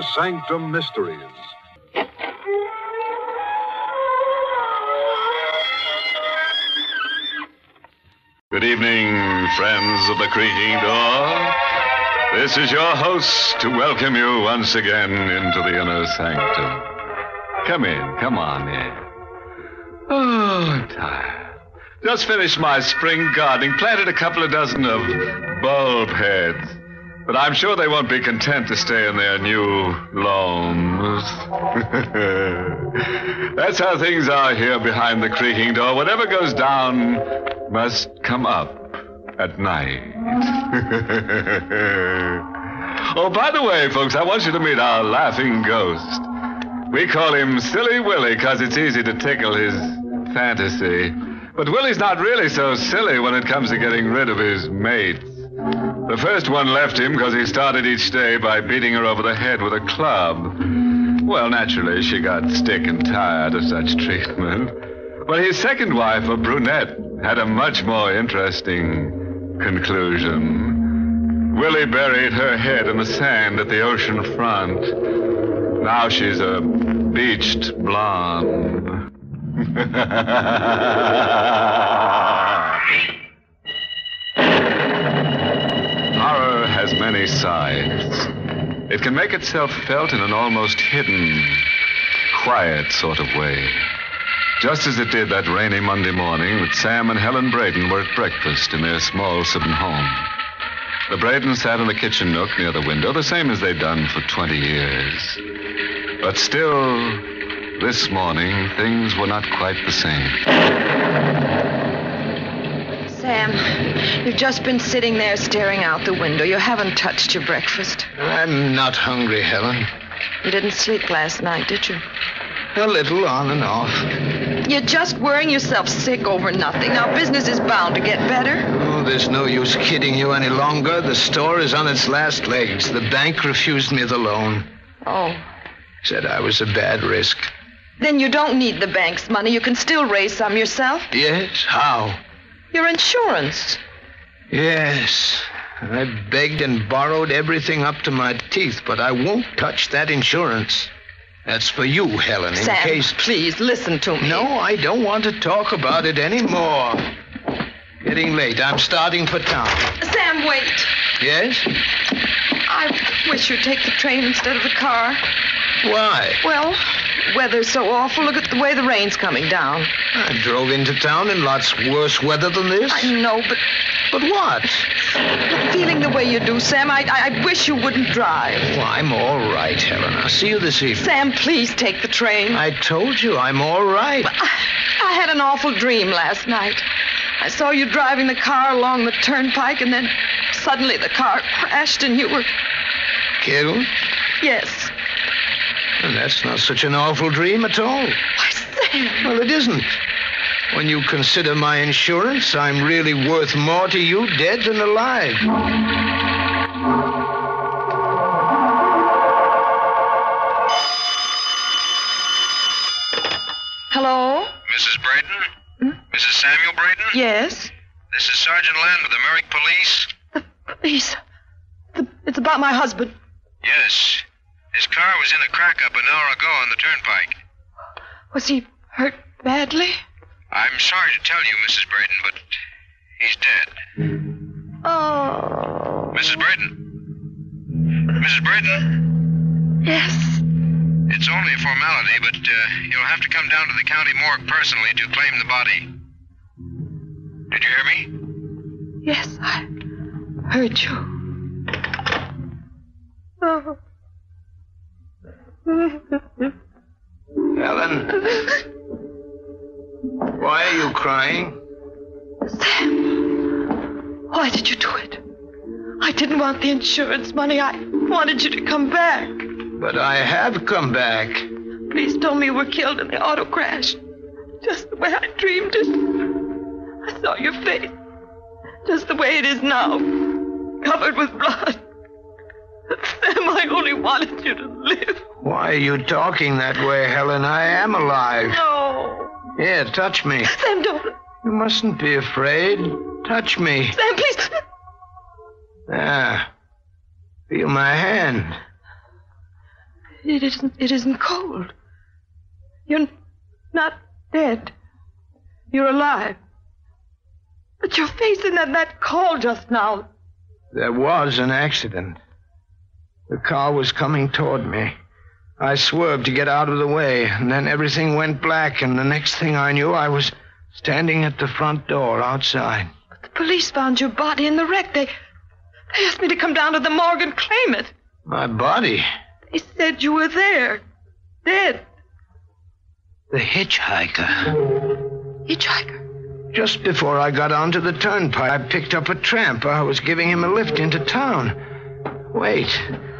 the Sanctum Mysteries. Good evening, friends of the creaking door. This is your host to welcome you once again into the inner sanctum. Come in, come on in. Oh, I'm tired. Just finished my spring gardening, planted a couple of dozen of bulb heads. But I'm sure they won't be content to stay in their new lawns. That's how things are here behind the creaking door. Whatever goes down must come up at night. Oh, by the way, folks, I want you to meet our laughing ghost. We call him Silly Willie because it's easy to tickle his fantasy. But Willie's not really so silly when it comes to getting rid of his mates. The first one left him because he started each day by beating her over the head with a club. Well, naturally, she got sick and tired of such treatment. But his second wife, a brunette, had a much more interesting conclusion. Willie buried her head in the sand at the ocean front. Now she's a beached blonde. Horror has many sides. It can make itself felt in an almost hidden, quiet sort of way. Just as it did that rainy Monday morning that Sam and Helen Braden were at breakfast in their small southern home. The Bradens sat in the kitchen nook near the window, the same as they'd done for 20 years. But still, this morning, things were not quite the same. Sam, you've just been sitting there staring out the window. You haven't touched your breakfast. I'm not hungry, Helen. You didn't sleep last night, did you? A little, on and off. You're just worrying yourself sick over nothing. Now, business is bound to get better. Oh, there's no use kidding you any longer. The store is on its last legs. The bank refused me the loan. Oh. Said I was a bad risk. Then you don't need the bank's money. You can still raise some yourself. Yes? How? Your insurance. Yes. I begged and borrowed everything up to my teeth, but I won't touch that insurance. That's for you, Helen, in Sam, case... please, listen to me. No, I don't want to talk about it anymore. Getting late. I'm starting for town. Sam, wait. Yes? I wish you'd take the train instead of the car. Why? Well, weather's so awful. Look at the way the rain's coming down. I drove into town in lots worse weather than this. I know, but... But what? But feeling the way you do, Sam, I wish you wouldn't drive. Well, I'm all right, Helen. I'll see you this evening. Sam, please take the train. I told you I'm all right. I had an awful dream last night. I saw you driving the car along the turnpike, and then suddenly the car crashed and you were... Killed? Yes. And that's not such an awful dream at all. Why, Sam... Well, it isn't. When you consider my insurance, I'm really worth more to you dead than alive. Hello? Mrs. Braden? Mrs. Samuel Braden? Yes? This is Sergeant Land with the Merrick Police. The police? It's about my husband. Yes. His car was in a crack-up an hour ago on the turnpike. Was he hurt badly? I'm sorry to tell you, Mrs. Braden, but he's dead. Oh. Mrs. Braden? Mrs. Braden? Yes. It's only a formality, but you'll have to come down to the county morgue personally to claim the body. Did you hear me? Yes, I heard you. Oh. Helen. Why are you crying? Sam, why did you do it? I didn't want the insurance money. I wanted you to come back. But I have come back. Police told me you were killed in the auto crash. Just the way I dreamed it. I saw your face. Just the way it is now. Covered with blood. Sam, I only wanted you to live. Why are you talking that way, Helen? I am alive. No. Here, touch me. Sam, don't. You mustn't be afraid. Touch me. Sam, please. There. Feel my hand. It isn't cold. You're not dead. You're alive. But your face in that call just now. There was an accident. The car was coming toward me. I swerved to get out of the way, and then everything went black, and the next thing I knew, I was standing at the front door outside. But the police found your body in the wreck. They asked me to come down to the morgue and claim it. My body? They said you were there, dead. The hitchhiker. Hitchhiker? Just before I got onto the turnpike, I picked up a tramp. I was giving him a lift into town. Wait.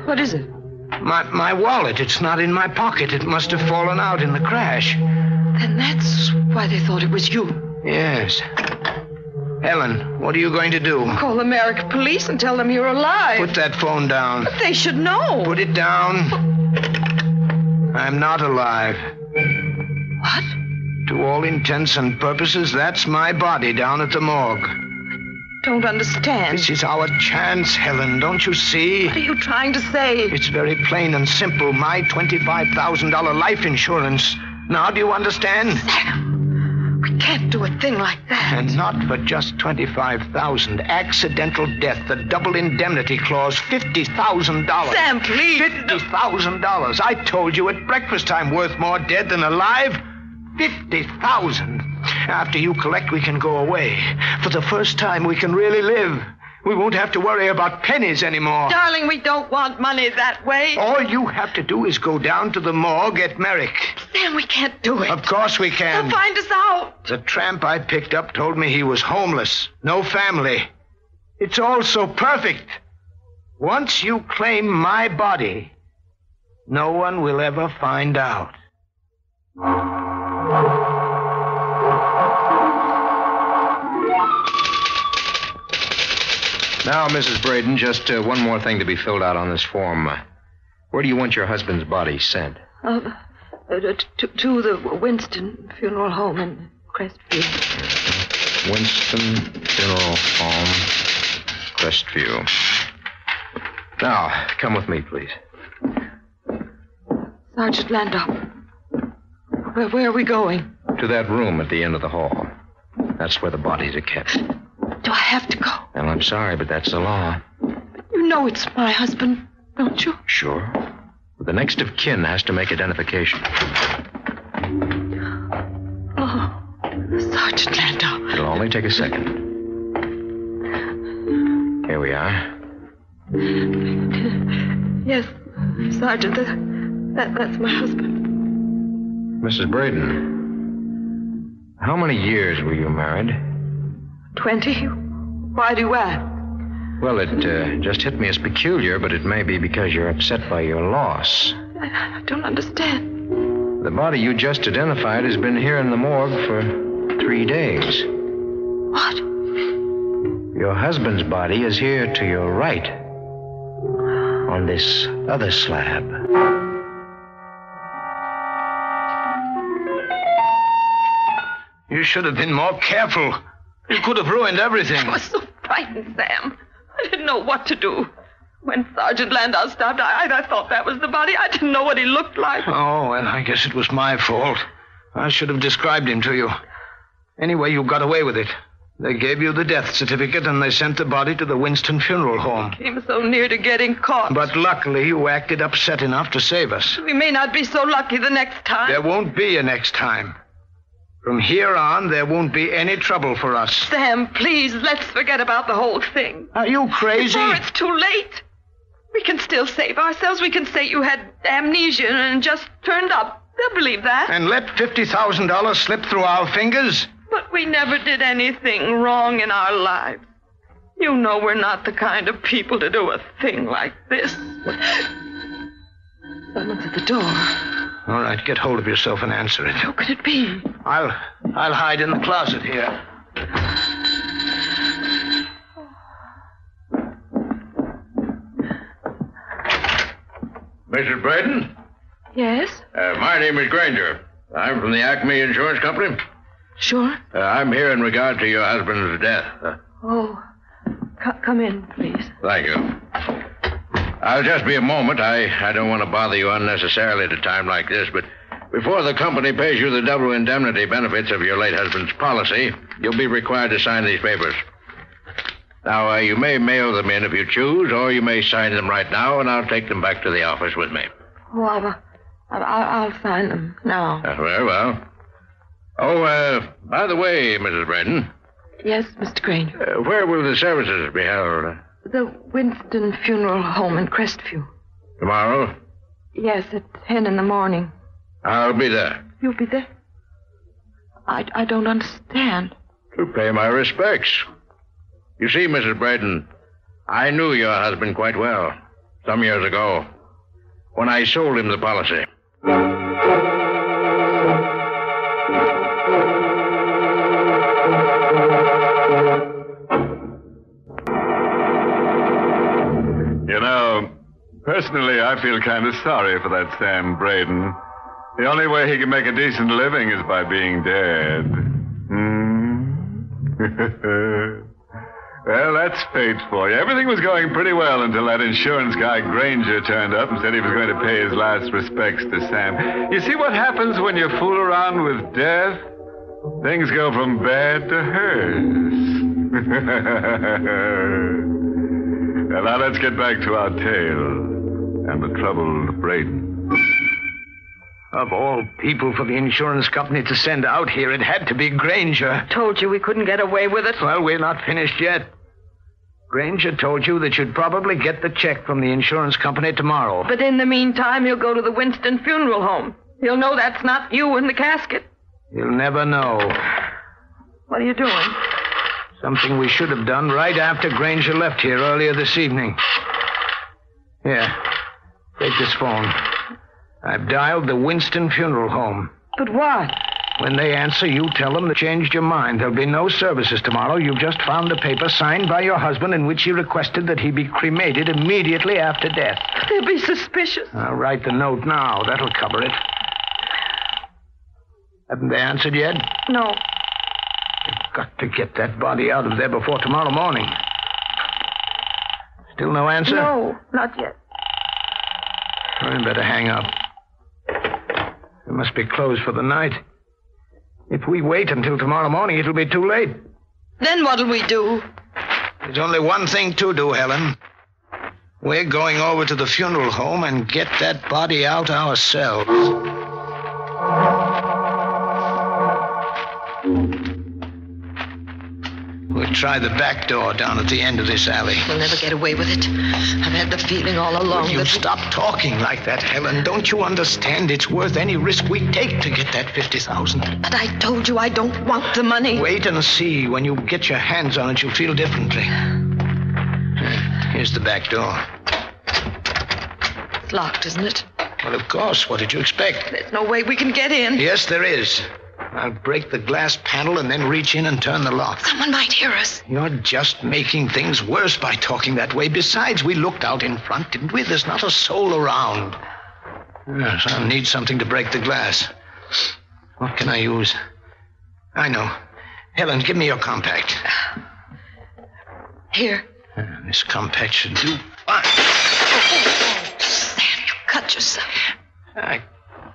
What is it? My wallet. It's not in my pocket. It must have fallen out in the crash. Then that's why they thought it was you. Yes. Helen, what are you going to do? Call the American police and tell them you're alive. Put that phone down. But they should know. Put it down. I'm not alive. What? To all intents and purposes, that's my body down at the morgue. Don't understand. This is our chance, Helen. Don't you see? What are you trying to say? It's very plain and simple. My $25,000 life insurance. Now, do you understand? Sam, we can't do a thing like that. And not for just $25,000. Accidental death, the double indemnity clause, $50,000. Sam, please. $50,000. I told you at breakfast time, worth more dead than alive. $50,000. After you collect, we can go away. For the first time, we can really live. We won't have to worry about pennies anymore. Darling, we don't want money that way. All you have to do is go down to the morgue at Merrick. Sam, we can't do it. Of course we can. They'll find us out. The tramp I picked up told me he was homeless, no family. It's all so perfect. Once you claim my body, no one will ever find out. Now, Mrs. Braden, just one more thing to be filled out on this form. Where do you want your husband's body sent? To the Winston Funeral Home in Crestview. Winston Funeral Home, Crestview. Now, come with me, please. Sergeant Landau. Where are we going? To that room at the end of the hall. That's where the bodies are kept. Do I have to go? Well, I'm sorry, but that's the law. But you know it's my husband, don't you? Sure. The next of kin has to make identification. Oh, Sergeant Landau. It'll only take a second. Here we are. Yes, Sergeant, that's my husband. Mrs. Braden, how many years were you married? 20. Why do you ask? Well, it just hit me as peculiar, but it may be because you're upset by your loss. I don't understand. The body you just identified has been here in the morgue for 3 days. What? Your husband's body is here to your right, on this other slab. You should have been more careful. You could have ruined everything. I was so frightened, Sam. I didn't know what to do. When Sergeant Landau stopped, I thought that was the body. I didn't know what he looked like. Oh, well, I guess it was my fault. I should have described him to you. Anyway, you got away with it. They gave you the death certificate, and they sent the body to the Winston Funeral Home. Came so near to getting caught. But luckily, you acted upset enough to save us. We may not be so lucky the next time. There won't be a next time. From here on, there won't be any trouble for us. Sam, please, let's forget about the whole thing. Are you crazy? Before it's too late. We can still save ourselves. We can say you had amnesia and just turned up. They'll believe that. And let $50,000 slip through our fingers? But we never did anything wrong in our lives. You know we're not the kind of people to do a thing like this. Someone's at the door. All right, get hold of yourself and answer it. Who could it be? I'll hide in the closet here. Mrs. Braden? Yes? My name is Granger. I'm from the Acme Insurance Company. Sure. I'm here in regard to your husband's death. Come in, please. Thank you. I'll just be a moment. I don't want to bother you unnecessarily at a time like this, but before the company pays you the double indemnity benefits of your late husband's policy, you'll be required to sign these papers. Now, you may mail them in if you choose, or you may sign them right now, and I'll take them back to the office with me. Oh, I'll sign them now. Very well. Oh, by the way, Mrs. Braden. Yes, Mr. Granger. Where will the services be held? The Winston Funeral Home in Crestview. Tomorrow? Yes, at 10 in the morning. I'll be there. You'll be there? I don't understand. To pay my respects. You see, Mrs. Braden, I knew your husband quite well some years ago when I sold him the policy. You know, personally, I feel kind of sorry for that Sam Braden. The only way he can make a decent living is by being dead. Well, that's fate for you. Everything was going pretty well until that insurance guy Granger turned up and said he was going to pay his last respects to Sam. You see what happens when you fool around with death? Things go from bad to hers. Well, now let's get back to our tale and the troubled Braden. Of all people for the insurance company to send out here, it had to be Granger. Told you we couldn't get away with it. Well, we're not finished yet. Granger told you that you'd probably get the check from the insurance company tomorrow. But in the meantime, he'll go to the Winston Funeral Home. He'll know that's not you in the casket. You'll never know. What are you doing? Something we should have done right after Granger left here earlier this evening. Here, take this phone. I've dialed the Winston Funeral Home. But what? When they answer, you tell them they changed your mind. There'll be no services tomorrow. You've just found a paper signed by your husband in which he requested that he be cremated immediately after death. They'll be suspicious. I'll write the note now. That'll cover it. Haven't they answered yet? No. You've got to get that body out of there before tomorrow morning. Still no answer? No, not yet. I better hang up. It must be closed for the night. If we wait until tomorrow morning, it'll be too late. Then what'll we do? There's only one thing to do, Helen. We're going over to the funeral home and get that body out ourselves. We'll try the back door down at the end of this alley. We'll never get away with it. I've had the feeling all along You stop talking like that, Helen. Don't you understand? It's worth any risk we take to get that $50,000. But I told you I don't want the money. Wait and see. When you get your hands on it, you'll feel differently. Here's the back door. It's locked, isn't it? Well, of course. What did you expect? There's no way we can get in. Yes, there is. I'll break the glass panel and then reach in and turn the lock. Someone might hear us. You're just making things worse by talking that way. Besides, we looked out in front, didn't we? There's not a soul around. Yes, I'll need something to break the glass. What can I use? I know. Helen, give me your compact. Here. This compact should do fine. Sam, you cut yourself. I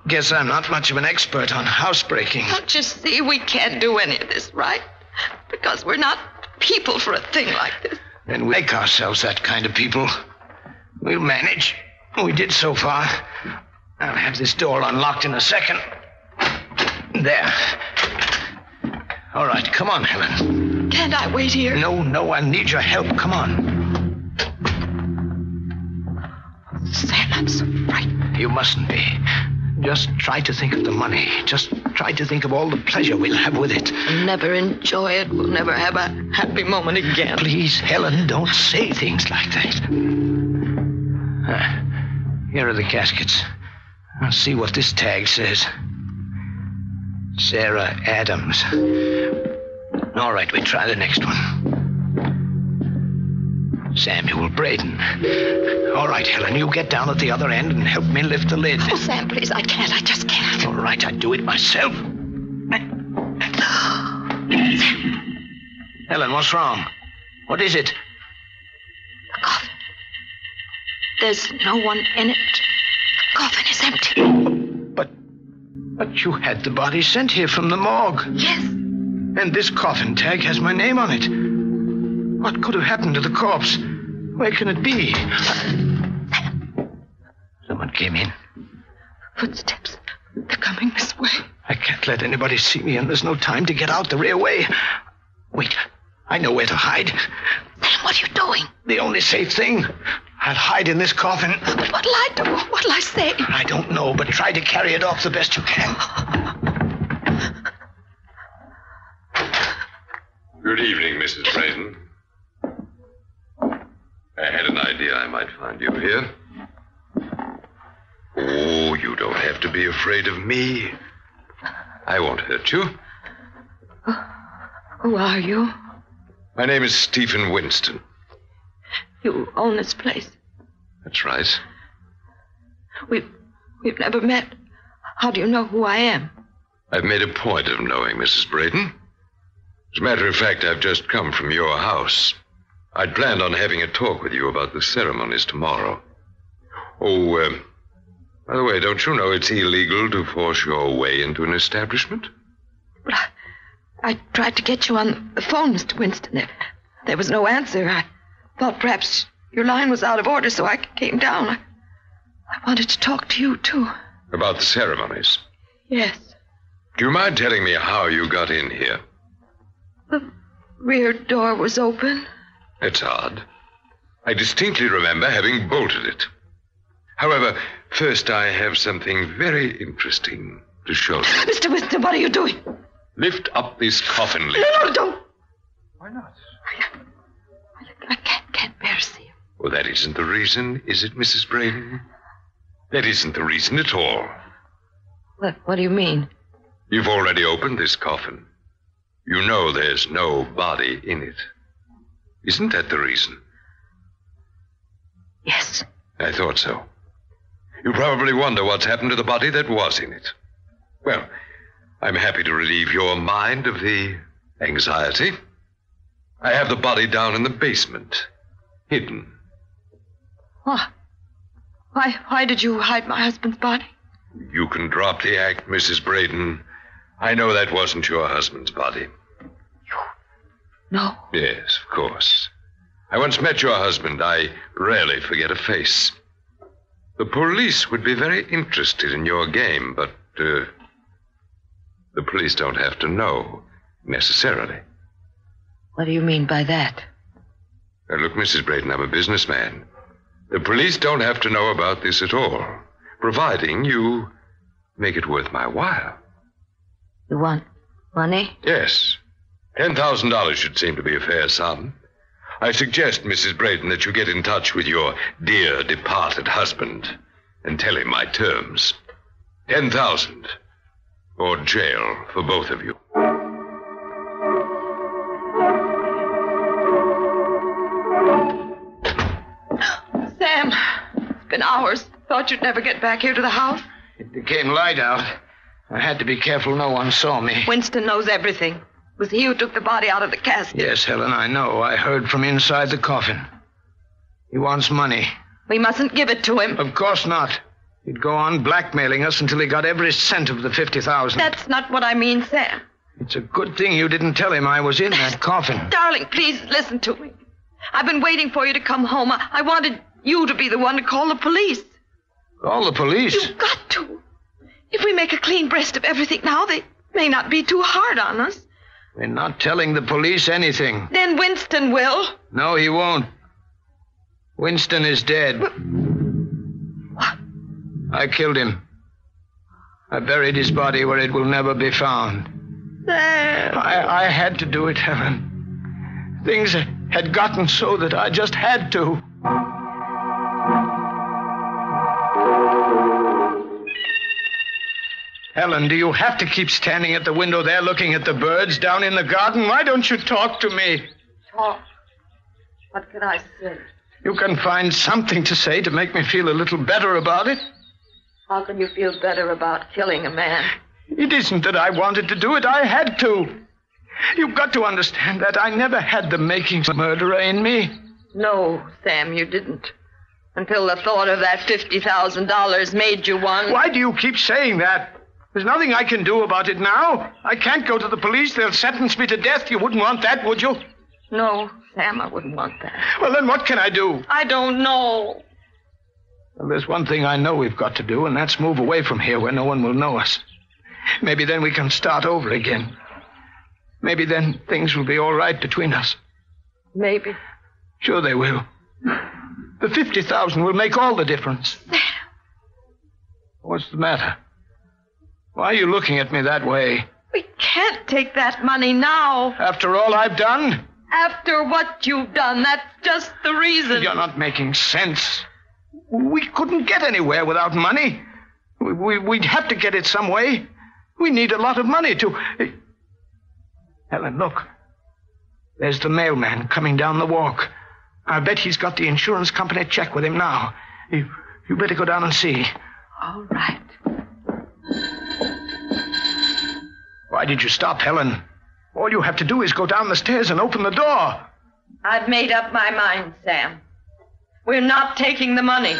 guess I'm not much of an expert on housebreaking. Don't you see we can't do any of this, right? Because we're not people for a thing like this. Then we make ourselves that kind of people. We'll manage. We did so far. I'll have this door unlocked in a second. There. All right, come on, Helen. Can't I wait here? No, I need your help. Come on. Sam, I'm so frightened. You mustn't be. Just try to think of the money. Just try to think of all the pleasure we'll have with it. We'll never enjoy it. We'll never have a happy moment again. Please, Helen, don't say things like that. Here are the caskets. I'll see what this tag says. Sarah Adams. All right, we try the next one. Samuel Braden. All right, Helen, you get down at the other end and help me lift the lid. Oh, Sam, please, I can't. I just can't. All right, I'd do it myself. Helen, what's wrong? What is it? The coffin. There's no one in it. The coffin is empty. But you had the body sent here from the morgue. Yes. And this coffin tag has my name on it. What could have happened to the corpse? Where can it be? Someone came in. Footsteps. They're coming this way. I can't let anybody see me, and there's no time to get out the rear way. Wait, I know where to hide. Sam, what are you doing? The only safe thing. I'll hide in this coffin. But what'll I do? What'll I say? I don't know, but try to carry it off the best you can. Good evening, Mrs. Brayton. I had an idea I might find you here. Oh, you don't have to be afraid of me. I won't hurt you. Who are you? My name is Stephen Winston. You own this place. That's right. We've never met. How do you know who I am? I've made a point of knowing Mrs. Brayton. As a matter of fact, I've just come from your house. I'd planned on having a talk with you about the ceremonies tomorrow. Oh, by the way, don't you know it's illegal to force your way into an establishment? But I tried to get you on the phone, Mr. Winston. There was no answer. I thought perhaps your line was out of order, so I came down. I wanted to talk to you, too. About the ceremonies? Yes. Do you mind telling me how you got in here? The rear door was open. That's odd. I distinctly remember having bolted it. However, first I have something very interesting to show you. Mr. Winston, what are you doing? Lift up this coffin lid. No, don't. Why not? I can't bear to see him. Well, that isn't the reason, is it, Mrs. Brayton? That isn't the reason at all. What do you mean? You've already opened this coffin. You know there's no body in it. Isn't that the reason? Yes. I thought so. You probably wonder what's happened to the body that was in it. Well, I'm happy to relieve your mind of the anxiety. I have the body down in the basement, hidden. What? Why did you hide my husband's body? You can drop the act, Mrs. Brayton. I know that wasn't your husband's body. No. Yes, of course. I once met your husband. I rarely forget a face. The police would be very interested in your game, but the police don't have to know, necessarily. What do you mean by that? Now, look, Mrs. Brayton, I'm a businessman. The police don't have to know about this at all, providing you make it worth my while. You want money? Yes. $10,000 should seem to be a fair sum. I suggest, Mrs. Brayton, that you get in touch with your dear departed husband and tell him my terms. 10,000 or jail for both of you. Sam, it's been hours. Thought you'd never get back here to the house. It became light out. I had to be careful no one saw me. Winston knows everything. It was he who took the body out of the casket. Yes, Helen, I know. I heard from inside the coffin. He wants money. We mustn't give it to him. Of course not. He'd go on blackmailing us until he got every cent of the $50,000. That's not what I mean, Sam. It's a good thing you didn't tell him I was in that coffin. Darling, please listen to me. I've been waiting for you to come home. I wanted you to be the one to call the police. Call the police? You've got to. If we make a clean breast of everything now, they may not be too hard on us. We're not telling the police anything. Then Winston will. No, he won't. Winston is dead. What? I killed him. I buried his body where it will never be found. Sam. I had to do it, Helen. Things had gotten so that I just had to. Helen, do you have to keep standing at the window there looking at the birds down in the garden? Why don't you talk to me? Talk? What can I say? You can find something to say to make me feel a little better about it. How can you feel better about killing a man? It isn't that I wanted to do it. I had to. You've got to understand that I never had the makings of a murderer in me. No, Sam, you didn't. Until the thought of that $50,000 made you one. Why do you keep saying that? There's nothing I can do about it now. I can't go to the police. They'll sentence me to death. You wouldn't want that, would you? No, Sam, I wouldn't want that. Well, then what can I do? I don't know. Well, there's one thing I know we've got to do, and that's move away from here where no one will know us. Maybe then we can start over again. Maybe then things will be all right between us. Maybe. Sure they will. The $50,000 will make all the difference. What's the matter? Why are you looking at me that way? We can't take that money now. After all I've done? After what you've done, that's just the reason. You're not making sense. We couldn't get anywhere without money. We'd have to get it some way. We need a lot of money to... Helen, look. There's the mailman coming down the walk. I bet he's got the insurance company check with him now. You better go down and see. All right. Why did you stop, Helen? All you have to do is go down the stairs and open the door. I've made up my mind, Sam. We're not taking the money.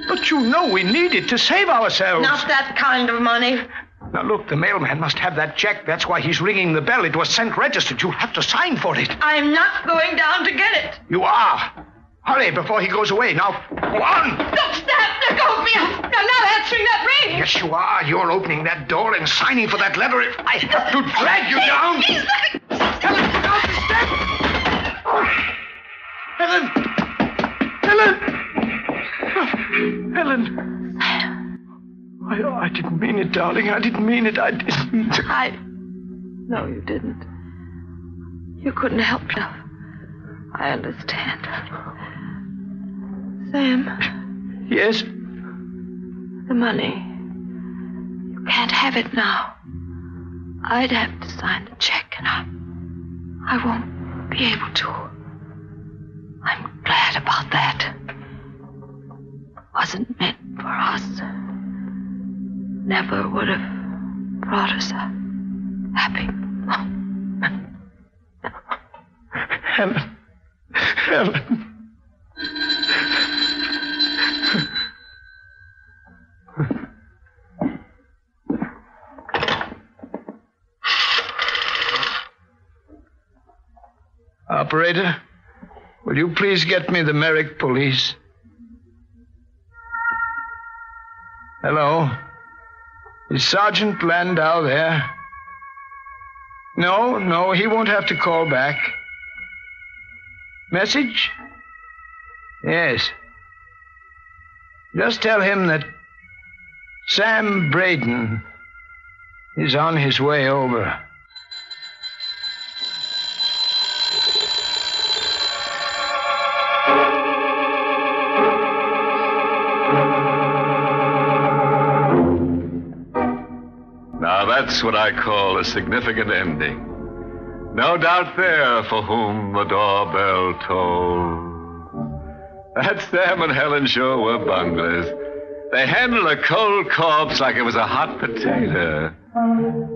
But you know we need it to save ourselves. Not that kind of money. Now, look, the mailman must have that check. That's why he's ringing the bell. It was sent registered. You'll have to sign for it. I'm not going down to get it. You are. Hurry before he goes away. Now, go on. Don't stop. Let go of me. I'm not answering that ring. Yes, you are. You're opening that door and signing for that letter. I have to drag you down. Helen, down the steps. Helen! Helen! I didn't mean it, darling. I didn't mean it. No, you didn't. You couldn't help yourself. I understand. Sam. Yes? The money. You can't have it now. I'd have to sign the check, and I won't be able to. I'm glad about that. Wasn't meant for us. Never would have brought us a happy moment. Helen. Operator, will you please get me the Merrick police? Hello? Is Sergeant Landau there? No, he won't have to call back. Message? Yes. Just tell him that Sam Braden is on his way over. Now that's what I call a significant ending. No doubt there for whom the doorbell tolls. That Sam and Helen sure were bunglers. They handled a cold corpse like it was a hot potato.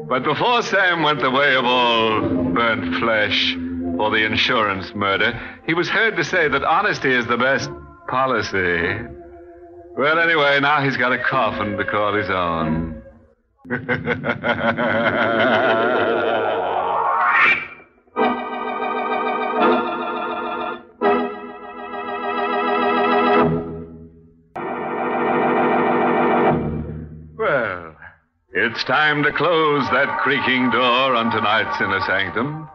But before Sam went the way of all burnt flesh for the insurance murder, he was heard to say that honesty is the best policy. Well, anyway, now he's got a coffin to call his own. Well, it's time to close that creaking door on tonight's Inner Sanctum,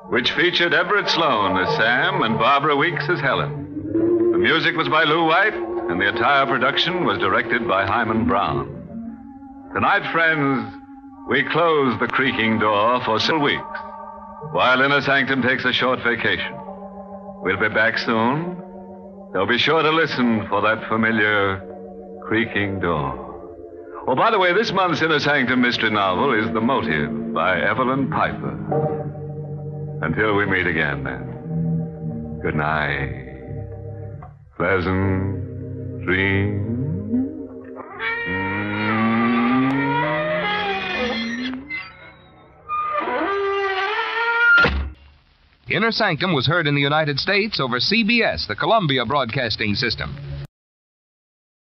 which featured Everett Sloane as Sam and Barbara Weeks as Helen. The music was by Lou White, and the entire production was directed by Hyman Brown. Tonight, friends, we close the creaking door for several weeks, while Inner Sanctum takes a short vacation. We'll be back soon, so be sure to listen for that familiar creaking door. Oh, by the way, this month's Inner Sanctum mystery novel is The Motive by Evelyn Piper. Until we meet again, then, good night. Pleasant dreams. Inner Sanctum was heard in the United States over CBS, the Columbia Broadcasting System.